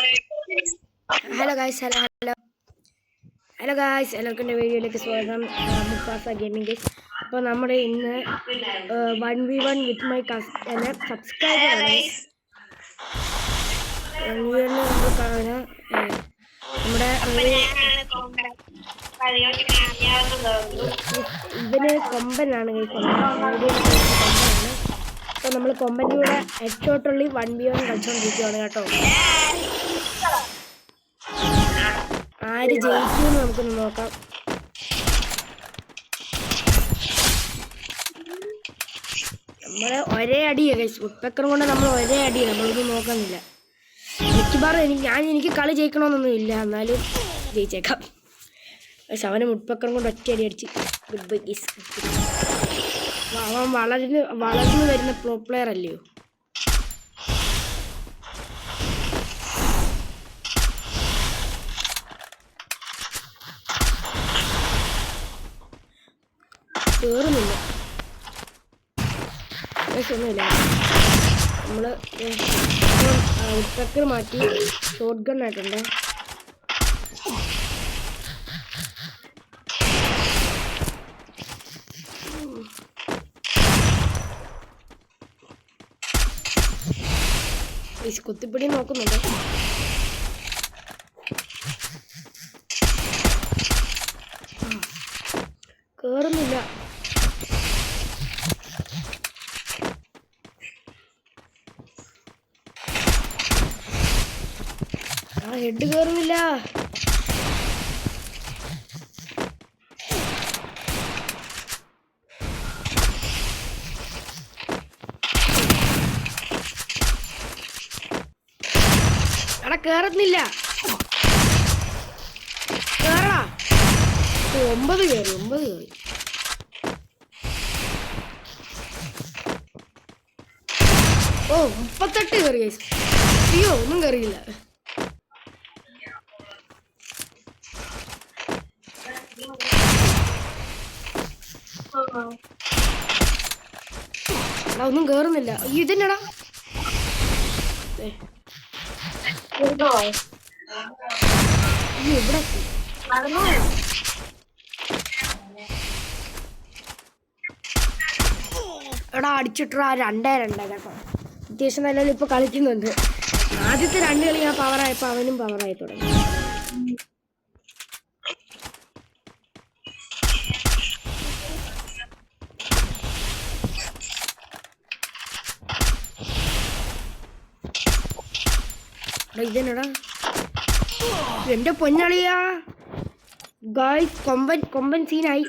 Hello guys എല്ലാവർക്കും എൻ്റെ വീഡിയോയിലേക്ക് സ്വാഗതം. Mufasa gaming guys. അപ്പോൾ നമ്മുടെ ഇന്ന് 1v1 വിത്ത് മൈ സബ്സ്ക്രൈബറാണ്. നമ്മുടെ ഇവന് കൊമ്പനാണ് ഗൈസ്. അപ്പോൾ നമ്മൾ കൊമ്പൻ്റെ കൂടെ ഹെഡ്ഷോട്ടുള്ളി 1v1 കളിച്ചുകൊണ്ടിരിക്കുകയാണ് കേട്ടോ. ആര് ജയിക്കുമെന്ന് നമുക്കൊന്ന് നോക്കാം. നമ്മള് ഒരേ അടിയാണ് ഉട്പെക്കറും കൊണ്ട് നമ്മൾ ഒരേ അടിയാണ്. നമ്മളൊന്നും നോക്കുന്നില്ല. എനിക്ക് കളി ജയിക്കണമെന്നൊന്നും ഇല്ല, എന്നാലും ജയിച്ചേക്കാം. പക്ഷെ അവന് ഉട്പെക്കറും കൊണ്ട് ഒറ്റ അടി അടിച്ച് ഗുഡ് ബൈ ഗൈസ്. അവൻ വളർന്നു വരുന്ന പ്രോ പ്ലെയർ അല്ലയോ. കേറുന്നില്ല, ഒന്നുമില്ല. നമ്മള് ഉട്പെക്കർ മാറ്റി ഷോട്ട് ഗൺ ആയിട്ടുണ്ട്. കുത്തിപ്പിടി നോക്കുന്നുണ്ട്. കേറുന്നില്ല. ഹെഡ് കേറുന്നില്ല. എടാ കേറുന്നില്ല. കേറടാ. 9 കയറി. ഓ 38 കയറി. അയ്യോ ഒന്നും കയറിയില്ല. ഒന്നും കേറുന്നില്ല. ഇതെന്നടാ ഇവിടെ എടാ അടിച്ചിട്ടാ 2-2 കേട്ടോ. അത്യാവശ്യം നല്ല ഇപ്പൊ കളിക്കുന്നുണ്ട്. ആദ്യത്തെ 2 കളി ഞാൻ പവറായപ്പോ അവനും പവറായി തുടങ്ങി. ഇതെന്നടാ എന്റെ പൊന്നളിയാ ഗായ്സ്. കൊമ്പൻ സീനായി.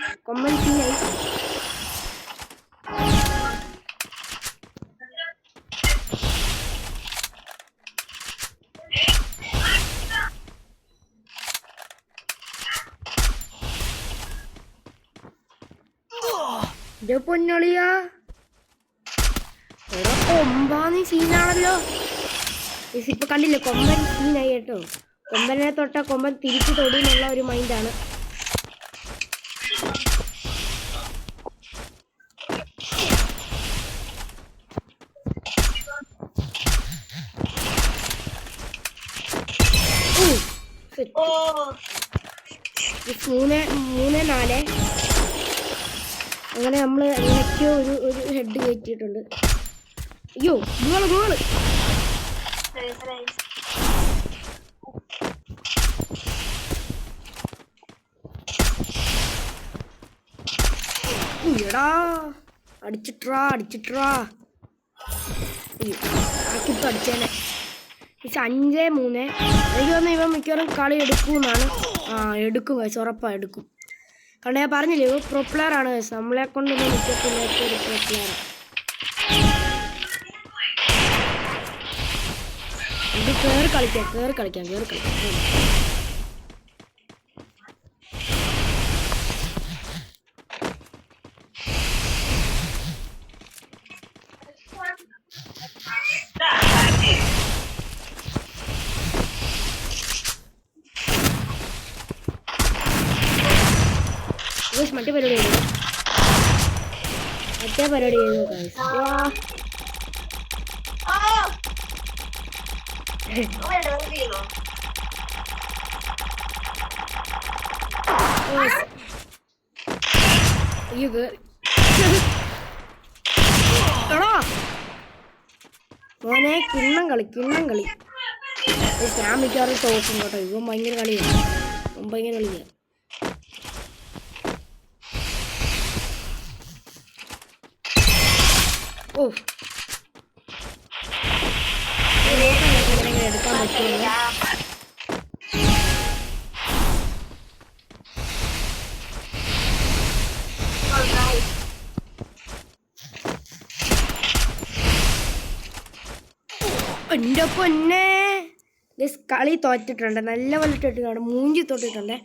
എന്റെ പൊന്നളിയാ കൊമ്പാന്ന് സീനാണല്ലോ. ഇപ്പൊ കണ്ടില്ലേ കൊമ്പൻ സീനായി കേട്ടോ. കൊമ്പനെ തൊട്ട കൊമ്പൻ തിരിച്ചു തൊടുന്നുള്ള ഒരു മൈൻഡാണ്. മൂന്ന് 4 അങ്ങനെ നമ്മൾ എങ്ങനെയൊക്കെയോ ഒരു ഹെഡ് കയറ്റിയിട്ടുണ്ട്. അയ്യോ ഗോള് എടാ അടിച്ചിട്ടാ. ഇപ്പൊ അടിച്ചേനെ. 5-3. എനിക്ക് തോന്നുന്നു ഇവൻ മിക്കവാറും കളി എടുക്കുമെന്നാണ്. എടുക്കും വയസ്സ് ഉറപ്പാ എടുക്കും. കാരണം ഞാൻ പറഞ്ഞില്ലേ ഇവ പ്രോ പ്ലെയർ ആണ്. നമ്മളെ കൊണ്ടൊന്നും മിക്കത്തില്ല. ഒരു പ്രോ പ്ലെയറാണ്. ഇത് കേറി കളിക്കാം. മറ്റേ പരിപാടി ചെയ്യുന്നു. അയ്യോ എടാ മോനെ കിണ്ണം കളി ഞാൻ മിക്കവാറും തോക്കും കേട്ടോ. ഇവൻ ഭയങ്കര കളിയാണ്. ഓ എടുക്കാൻ പറ്റുമോ? എൻ്റെ പൊന്നെ കളി തോറ്റിട്ടുണ്ട്. നല്ല പോലെ തൊട്ടിട്ടുണ്ട്. മൂഞ്ചി തൊട്ടിട്ടുണ്ട്.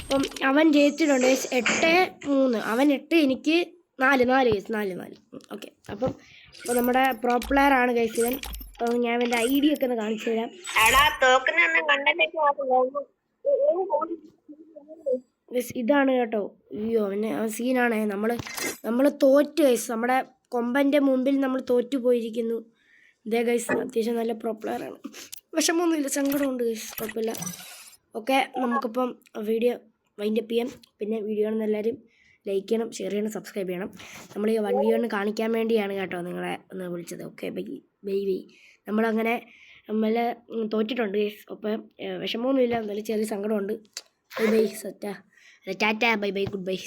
അപ്പം അവൻ ജയിച്ചിട്ടുണ്ട് 8-3. അവൻ 8 എനിക്ക് 4. ഓക്കെ അപ്പം നമ്മുടെ പ്രോ പ്ലെയർ ആണ് ഗൈസ് ഇവൻ. അപ്പം ഞാൻ എൻ്റെ ID ഒക്കെ ഒന്ന് കാണിച്ചു തരാം. ഇതാണ് കേട്ടോ. അയ്യോ അവൻ സീനാണ്. നമ്മൾ തോറ്റ് ഗൈസ്. നമ്മുടെ കൊമ്പൻ്റെ മുമ്പിൽ നമ്മൾ തോറ്റു പോയിരിക്കുന്നു. ഇതേ ഗൈസ് അത്യാവശ്യം നല്ല പ്രോ പ്ലെയർ ആണ്. വിഷമമൊന്നുമില്ല, സങ്കടമുണ്ട് ഗൈസ്, കുഴപ്പമില്ല. ഓക്കെ നമുക്കിപ്പം വീഡിയോ വൈൻഡപ്പ് ചെയ്യാം. പിന്നെ വീഡിയോ കാണുന്ന എല്ലാവരും ലൈക്ക് ചെയ്യണം, ഷെയർ ചെയ്യണം, സബ്സ്ക്രൈബ് ചെയ്യണം. നമ്മൾ ഈ 1v1 കാണിക്കാൻ വേണ്ടിയാണ് കേട്ടോ നിങ്ങളെ ഒന്ന് വിളിച്ചത്. Okay bye. നമ്മളങ്ങനെ നമ്മൾ തോറ്റിട്ടുണ്ട് ഗൈസ്. അപ്പം വിഷമമൊന്നുമില്ല, എന്നാലും ചെറിയ സങ്കടമുണ്ട്. ബൈ സെറ്റാ ടാറ്റ ബൈ ഗുഡ് ബൈ.